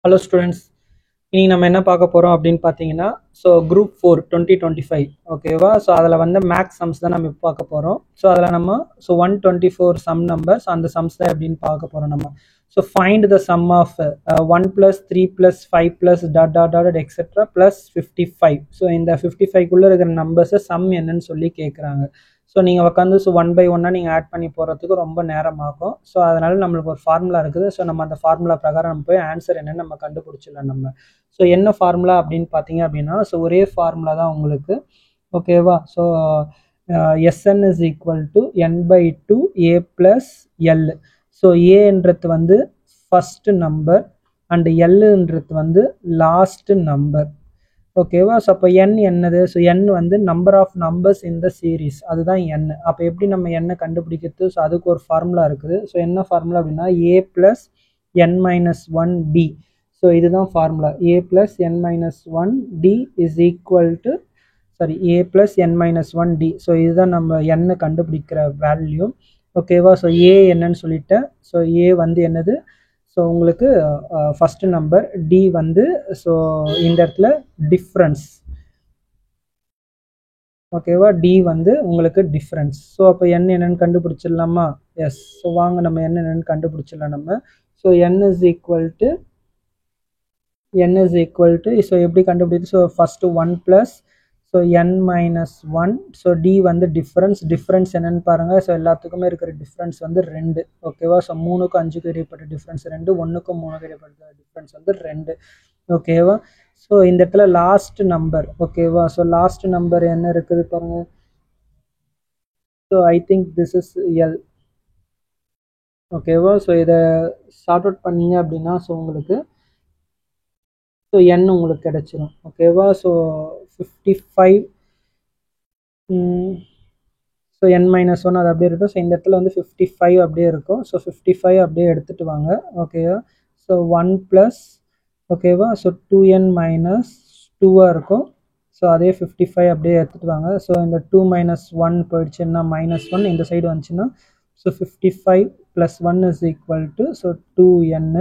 Hello students, இனி நம்ம என்ன பார்க்க போகிறோம் அப்படின்னு பார்த்தீங்கன்னா, ஸோ குரூப் 4 2025 ஓகேவா. ஸோ அதில் வந்து மேக்ஸ் சம்ஸ் தான் நம்ம இப்போ பார்க்க போகிறோம். ஸோ அதில் நம்ம 124 சம் நம்பர்ஸ், அந்த சம்ஸ் தான் எப்படின்னு பார்க்க போகிறோம் நம்ம. So find the sum of 1 + 3 + 5 + dot dot dot etcetera + 55. So இந்த 55குள்ளே இருக்கிற நம்பர்ஸை சம் என்னன்னு சொல்லி கேட்குறாங்க. ஸோ நீங்கள் உட்காந்து ஒன் பை ஒன்னாக நீங்கள் ஆட் பண்ணி போகிறதுக்கு ரொம்ப நேரம் ஆகும். ஸோ அதனால் நம்மளுக்கு ஒரு ஃபார்முலா இருக்குது. ஸோ நம்ம அந்த ஃபார்முலா பிரகாரம் நம்ம போய் ஆன்சர் என்னன்னு நம்ம கண்டுபிடிச்சிடலாம் நம்ம. ஸோ என்ன ஃபார்முலா அப்படின்னு பார்த்தீங்க அப்படின்னா, ஸோ ஒரே ஃபார்முலா தான் உங்களுக்கு, ஓகேவா. So Sn is equal to n/2 a + l. So ஏன்றது வந்து ஃபர்ஸ்ட் நம்பர் அண்ட் எல்ன்றது வந்து லாஸ்ட் நம்பர், ஓகேவா. ஸோ அப்போ n என்னது? ஸோ n வந்து number of numbers in the series, அதுதான் n. அப்போ எப்படி நம்ம n கண்டுபிடிக்கிறது? ஸோ அதுக்கு ஒரு ஃபார்முலா இருக்குது. ஸோ என்ன ஃபார்முலா அப்படின்னா a + n - 1d. ஸோ இதுதான் formula. a + n - 1d is equal to a + n - 1d. So இதுதான் நம்ம n கண்டுபிடிக்கிற வேல்யூ, ஓகேவா. ஸோ a என்னன்னு சொல்லிட்டேன். ஸோ a வந்து என்னது? ஸோ உங்களுக்கு ஃபஸ்ட்டு நம்பர், டி வந்து ஸோ இந்த இடத்துல டிஃப்ரென்ஸ், ஓகேவா. டி வந்து உங்களுக்கு டிஃப்ரென்ஸ். ஸோ அப்போ n என்னன்னு கண்டுபிடிச்சிடலாமா? எஸ். ஸோ வாங்க நம்ம n என்னன்னு கண்டுபிடிச்சிடலாம் நம்ம. So n is equal to so எப்படி கண்டுபிடிச்சு? So first 1 + so n - 1. So D வந்து டிஃப்ரென்ஸ் என்னன்னு பாருங்கள். ஸோ எல்லாத்துக்குமே இருக்கிற டிஃப்ரென்ஸ் வந்து 2, ஓகேவா. ஸோ 3க்கும் 5க்கும் இடைப்பட்ட டிஃப்ரென்ஸ் 2, 1க்கும் 3க்கும் இடைப்பட்ட டிஃப்ரென்ஸ் வந்து 2, ஓகேவா. ஸோ இந்த இடத்துல லாஸ்ட் நம்பர், ஓகேவா. ஸோ லாஸ்ட் நம்பர் என்ன இருக்குது பாருங்க. So I think this is L, ஓகேவா. ஸோ இதை ஷார்ட் அவுட் பண்ணீங்க அப்படின்னா ஸோ உங்களுக்கு ஸோ n உங்களுக்கு கிடைச்சிரும், ஓகேவா. ஸோ 55 ஸோ n - 1 அது அப்படியே இருக்கும். ஸோ இந்த இடத்துல வந்து 55 அப்படியே இருக்கும். ஸோ 55 அப்படியே எடுத்துகிட்டு வாங்க, ஓகேவா. ஸோ 1 +, ஓகேவா. ஸோ 2n - 2 இருக்கும். ஸோ அதே 55 அப்படியே எடுத்துகிட்டு வாங்க. ஸோ இந்த 2 - 1 போயிடுச்சுன்னா -1 இந்த சைடு வந்துச்சுன்னா so 55 + 1 is equal to so 2n.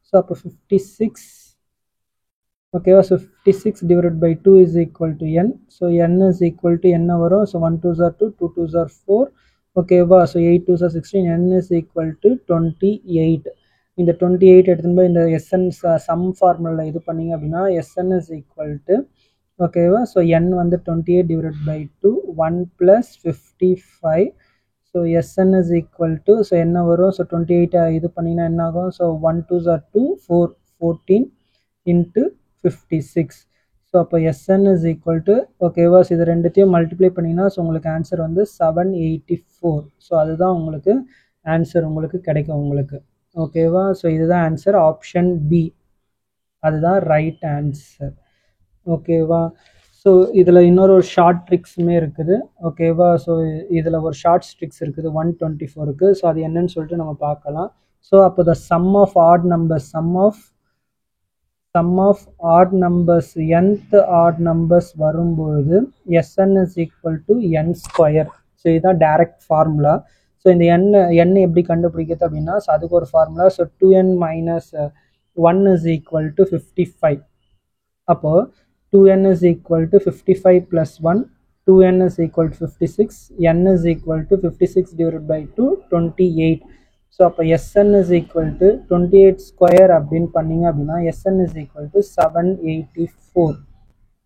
So அப்போ 56, ஓகேவா. So 56 / 2 is equal to n. So n is equal to என்ன வரும்? So 1 2s are 2, 2 2s are 4, ஓகேவா. So 8 2s are 16, n is equal to 28. இந்த 28 எடுத்துன்னு போய் இந்த SN சம் ஃபார்முலா இது பண்ணிங்க அப்படின்னா SN இஸ் ஈக்குவல் டு, ஓகேவா. ஸோ n வந்து 28 / 2, 1 + 55. So SN is equal to so என்ன வரும்? ஸோ 28 இது பண்ணிங்கன்னா என்ன ஆகும்? So 1 2s are 2, 4 14 into 56. So அப்போ SN இஸ் ஈக்குவல் டு, ஓகேவா. ஸோ இது ரெண்டுத்தையும் மல்டிப்ளை பண்ணிங்கன்னா ஸோ உங்களுக்கு ஆன்சர் வந்து 784. ஸோ அதுதான் உங்களுக்கு ஆன்சர் உங்களுக்கு கிடைக்கும் உங்களுக்கு, ஓகேவா. ஸோ இதுதான் ஆன்சர், ஆப்ஷன் பி, அதுதான் ரைட் ஆன்சர், ஓகேவா. ஸோ இதில் இன்னொரு ஷார்ட் ட்ரிக்ஸுமே இருக்குது, ஓகேவா. ஸோ இதில் ஒரு ஷார்ட் ட்ரிக்ஸ் இருக்குது 124க்கு. ஸோ அது என்னன்னு சொல்லிட்டு நம்ம பார்க்கலாம். ஸோ அப்போ the sum of odd numbers, sum of odd numbers, nth odd numbers வரும்பொழுது Sn is equal to n². So இதுதான் டைரக்ட் ஃபார்முலா. ஸோ இந்த n எப்படி கண்டுபிடிக்கிறது அப்படின்னா ஸோ அதுக்கு ஒரு formula. So 2n - 1 is equal to 55. அப்போது 2n is equal to 55 + 1, 2n is equal to 56, n is equal to 56 / 2 28. So அப்போ Sn இஸ் ஈக்குவல் டு 28² அப்படின்னு பண்ணிங்க அப்படின்னா Sn is equal to 784.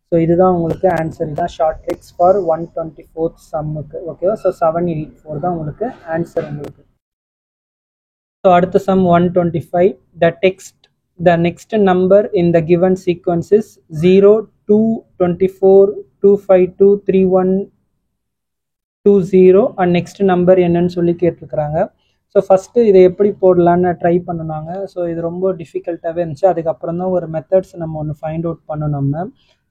So இதுதான் உங்களுக்கு ஆன்சர். இதுதான் ஷார்ட் ட்ரிக்ஸ் ஃபார் 124th சம்முக்கு, ஓகேவா. So 784 தான் உங்களுக்கு ஆன்சர் உங்களுக்கு. ஸோ அடுத்த some 125. The next number in the given sequence is 0 2 24 252 31 20 and next number என்னன்னு சொல்லி கேட்டிருக்கிறாங்க. ஸோ ஃபஸ்ட்டு இதை எப்படி போடலான்னு ட்ரை பண்ணினாங்க. ஸோ இது ரொம்ப டிஃபிகல்ட்டாகவே இருந்துச்சு. அதுக்கப்புறம் தான் ஒரு மெத்தட்ஸ் நம்ம ஒன்று ஃபைண்ட் அவுட் பண்ணோம் நம்ம.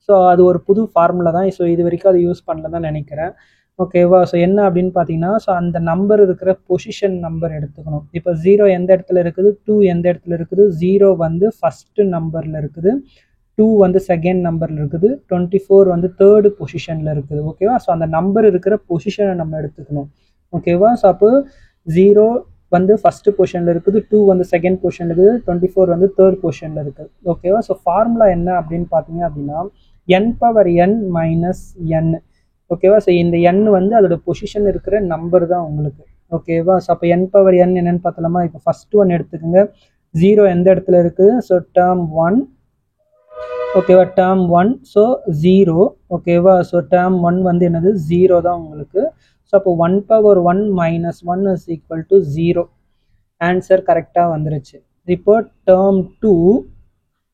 ஸோ அது ஒரு புது ஃபார்முலா தான். ஸோ இது வரைக்கும் அதை யூஸ் பண்ணல தான் நினைக்கிறேன், ஓகேவா. ஸோ என்ன அப்படின்னு பார்த்தீங்கன்னா ஸோ அந்த நம்பர் இருக்கிற பொசிஷன் நம்பர் எடுத்துக்கணும். இப்போ 0 எந்த இடத்துல இருக்குது, 2 எந்த இடத்துல இருக்குது, 0 வந்து ஃபஸ்ட்டு நம்பரில் இருக்குது, 2 வந்து செகண்ட் நம்பரில் இருக்குது, 24 வந்து தேர்டு பொசிஷனில் இருக்குது, ஓகேவா. ஸோ அந்த நம்பர் இருக்கிற பொசிஷனை நம்ம எடுத்துக்கணும், ஓகேவா. ஸோ அப்போ 0 வந்து ஃபர்ஸ்ட் பொசிஷனில் இருக்குது, 2 வந்து செகண்ட் பொசிஷனில் இருக்குது, 24 வந்து தேர்ட் பொசிஷனில் இருக்குது. ஓகேவா? ஸோ ஃபார்முலா என்ன அப்படின்னு பார்த்தீங்க அப்படின்னா n⁻n மைனஸ் n. ஓகேவா? ஸோ இந்த n வந்து அதோட பொசிஷன் இருக்கிற நம்பர் தான் உங்களுக்கு. ஓகேவா? ஸோ அப்போ n⁻n என்னன்னு பார்த்தலாமா? இப்போ ஃபர்ஸ்ட் ஒன் எடுத்துக்கோங்க. 0 எந்த இடத்துல இருக்குது? So term 1. ஓகேவா? டேர்ம் 1. ஸோ 0. ஓகேவா? ஸோ டேர்ம் 1 வந்து என்னது? 0 தான் உங்களுக்கு. ஸோ அப்போ 1/1 minus 1 is equal to 0. Answer கரெக்டாக வந்துருச்சு. இப்போ டேர்ம் 2.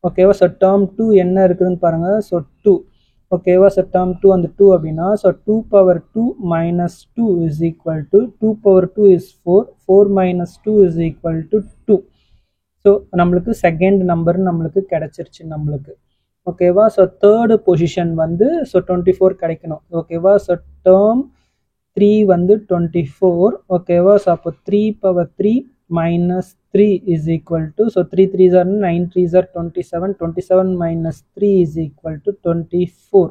ஓகேவா? ஸோ டேர்ம் 2 என்ன இருக்குதுன்னு பாருங்க. ஸோ 2. ஓகேவா? ஸோ டேர்ம் 2 அந்த 2 அப்படின்னா so 2/2 minus 2 is equal to 2/2 is 4. 4 minus 2 is equal to 2. So நம்மளுக்கு செகண்ட் நம்பர் நம்மளுக்கு கிடைச்சிருச்சு நம்மளுக்கு. ஓகேவா? ஸோ தேர்டு பொசிஷன் வந்து ஸோ 24 கிடைக்கணும். ஓகேவா? ஸோ டேர்ம் 3 வந்து 24. ஓகேவா? ஸோ அப்போ 3/3 minus 3 is equal to so 3 3s are 9 3s are 27. 27 minus 3 is equal to 24.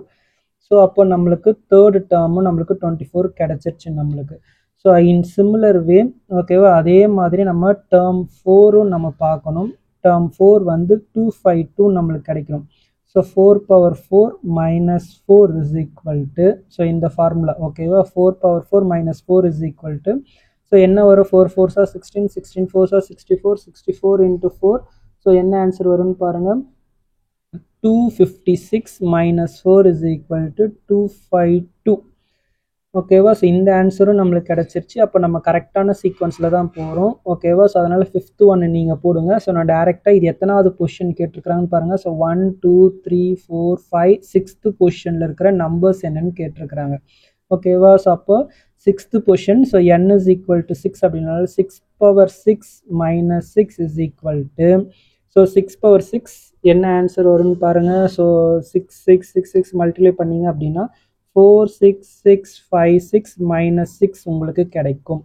So அப்போ நம்மளுக்கு தேர்டு டேர்மும் நம்மளுக்கு 24 கிடைச்சிருச்சு நம்மளுக்கு. ஸோ இன் சிமிலர் வே ஓகேவா அதே மாதிரி நம்ம டேர்ம் 4ம் நம்ம பார்க்கணும். டேர்ம் 4 வந்து 252 நம்மளுக்கு கிடைக்கணும். So 4/4 minus 4 is equal to so இந்த ஃபார்முலா ஓகேவா 4/4 minus 4 is equal to so என்ன வரும் 4 4s are 16 16 4s are 64 64 into 4. So என்ன ஆன்சர் வரும்னு பாருங்க 256 மைனஸ் 4 இஸ் ஈக்குவல் டு 252. ஓகேவா? ஸோ இந்த ஆன்சரும் நம்மளுக்கு கிடச்சிருச்சு. அப்போ நம்ம கரெக்டான சீக்வன்ஸில் தான் போகிறோம். ஓகேவா? ஸோ அதனால் 5th ஒன்று நீங்கள் போடுங்க. ஸோ நான் டேரெக்டாக இது எத்தனாவது பொசிஷன் கேட்டிருக்கிறாங்கன்னு பாருங்கள். ஸோ 1 2 3 4 5 6th பொசிஷனில் இருக்கிற நம்பர்ஸ் என்னன்னு கேட்டிருக்கிறாங்க. ஓகேவா? ஸோ அப்போ 6th position so n is equal to 6 அப்படின்னால 6/6 minus 6 is equal to so 6/6 என்ன ஆன்சர் வரும்னு பாருங்கள். ஸோ 6 6 6 6 மல்டிப்ளை பண்ணிங்க அப்படின்னா 46656 மைனஸ் 6 உங்களுக்கு கிடைக்கும்.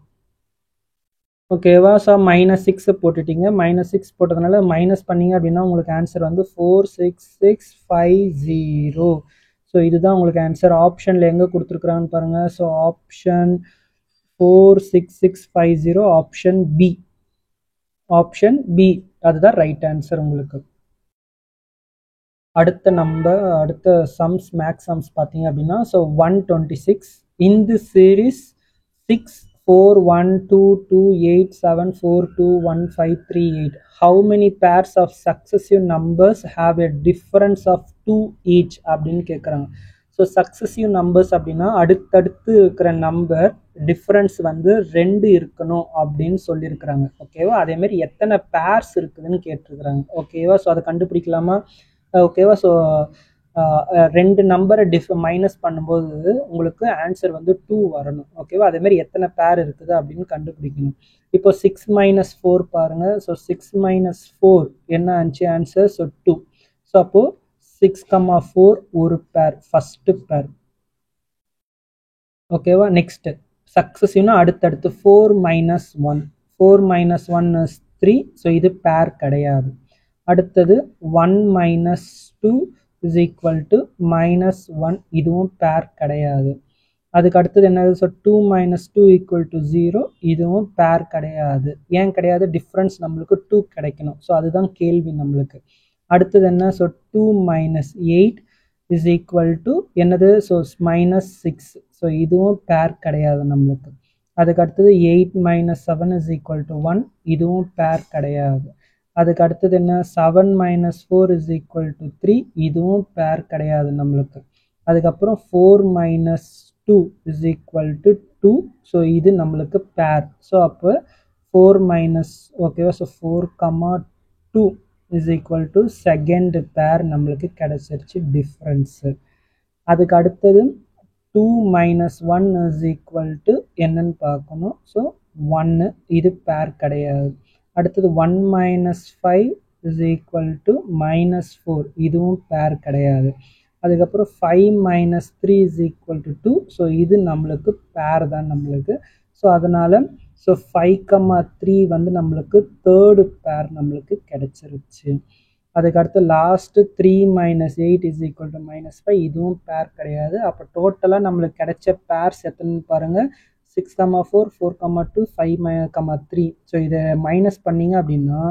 ஓகேவா? So minus 6 போட்டுட்டீங்க. மைனஸ் 6 போட்டதுனால மைனஸ் பண்ணிங்க அப்படின்னா உங்களுக்கு ஆன்சர் வந்து 46650. ஸோ இதுதான் உங்களுக்கு ஆன்சர். ஆப்ஷனில் எங்கே கொடுத்துருக்குறாங்கன்னு பாருங்கள். So option 46650 option B. Option B அதுதான் ரைட் ஆன்சர் உங்களுக்கு. அடுத்த சம்ஸ் மேக்ஸ் சம்ஸ் பார்த்தீங்க அப்படின்னா so 126 in this series 6 4 1 2 2 8 7 4 2 1 5 3 8 how many pairs of successive numbers have a difference of 2 each அப்படின்னு கேட்குறாங்க. ஸோ சக்ஸசிவ் நம்பர்ஸ் அப்படின்னா அடுத்தடுத்து இருக்கிற நம்பர் டிஃப்ரென்ஸ் வந்து 2 இருக்கணும் அப்படின்னு சொல்லியிருக்கிறாங்க. ஓகேவா? அதேமாரி எத்தனை பேர்ஸ் இருக்குதுன்னு கேட்டிருக்கிறாங்க. ஓகேவா? ஸோ அதை கண்டுபிடிக்கலாமா? ஓகேவா? ஸோ 2 நம்பரை மைனஸ் பண்ணும்போது உங்களுக்கு ஆன்சர் வந்து 2 வரணும். ஓகேவா? அதேமாதிரி எத்தனை பேர் இருக்குது அப்படின்னு கண்டுபிடிக்கணும். இப்போ 6 மைனஸ் 4 பாருங்கள். ஸோ 6 மைனஸ் 4 என்ன ஆச்சு ஆன்சர்? ஸோ 2. ஸோ அப்போது 6,4 ஒரு பேர் ஃபஸ்ட்டு பேர். ஓகேவா? நெக்ஸ்ட்டு சக்ஸசிவ்னா அடுத்தடுத்து 4 மைனஸ் 1 4 மைனஸ் 1 இஸ் 3. ஸோ இது பேர் கிடையாது. அடுத்தது 1 minus 2 is equal to minus 1 இதுவும் பேர் கிடையாது. அதுக்கு அடுத்தது என்னது? ஸோ 2 மைனஸ் 2 ஈக்குவல் டு 0 இதுவும் பேர் கிடையாது. ஏன் கிடையாது? டிஃப்ரென்ஸ் நம்மளுக்கு 2 கிடைக்கணும். ஸோ அதுதான் கேள்வி நம்மளுக்கு. அடுத்தது என்ன? So 2 minus 8 is equal to என்னது? So minus 6. ஸோ இதுவும் பேர் கிடையாது நம்மளுக்கு. அதுக்கு அடுத்தது 8 மைனஸ் 7 இஸ் ஈக்குவல் டு 1 இதுவும் பேர் கிடையாது. அதுக்கு அடுத்தது என்ன? 7 மைனஸ் 4 இஸ் ஈக்குவல் டு 3 இதுவும் பேர் கிடையாது நம்மளுக்கு. அதுக்கப்புறம் 4 minus 2 is equal to 2. So இது நம்மளுக்கு பேர். ஸோ அப்போ 4 மைனஸ் ஓகேவா? So 4,2 is equal to second பேர் நம்மளுக்கு கிடைச்சிருச்சு டிஃப்ரென்ஸு. அதுக்கு அடுத்தது 2 மைனஸ் 1 இஸ் ஈக்குவல் டு என்னன்னு பார்க்கணும். ஸோ 1 இது பேர் கிடையாது. அடுத்தது 1 minus 5 is equal to minus 4 இதுவும் பேர் கிடையாது. அதுக்கப்புறம் 5 minus 3 is equal to 2. So இது நம்மளுக்கு பேர் தான் நம்மளுக்கு. ஸோ அதனால் ஸோ 5,3 வந்து நம்மளுக்கு தேர்டு பேர் நம்மளுக்கு கிடைச்சிருச்சு. அதுக்கடுத்து last 3 minus 8 is equal to minus 5 இதுவும் பேர் கிடையாது. அப்போ டோட்டலாக நம்மளுக்கு கிடைச்ச பேர்ஸ் எத்தனைன்னு பாருங்கள். 6,4 4,2 5,3. ஸோ இதை மைனஸ் பண்ணீங்க அப்படின்னா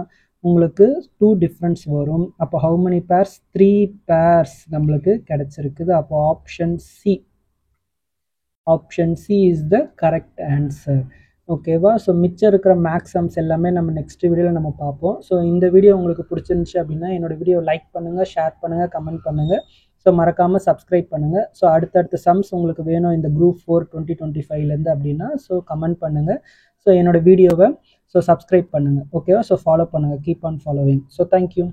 உங்களுக்கு 2 டிஃப்ரென்ஸ் வரும். அப்போ how many pairs? 3 pairs நம்மளுக்கு கிடைச்சிருக்குது. அப்போ option C is the correct answer. ஓகேவா? ஸோ மிச்சம் இருக்கிற மேக்ஸ் சம்ஸ் எல்லாமே நம்ம நெக்ஸ்ட் வீடியோவில் நம்ம பார்ப்போம். ஸோ இந்த வீடியோ உங்களுக்கு பிடிச்சிருந்துச்சு அப்படின்னா என்னோட வீடியோ லைக் பண்ணுங்கள், ஷேர் பண்ணுங்கள், கமெண்ட் பண்ணுங்கள். ஸோ மறக்காமல் சப்ஸ்கிரைப் பண்ணுங்கள். ஸோ அடுத்தடுத்த சம்ஸ் உங்களுக்கு வேணும் இந்த குரூப் 4 2025 அப்படின்னா ஸோ கமெண்ட் பண்ணுங்கள். ஸோ என்னோட வீடியோவை ஸோ சப்ஸ்கிரைப் பண்ணுங்கள். ஓகேவா? ஸோ ஃபாலோ பண்ணுங்கள். Keep on following. So thank you.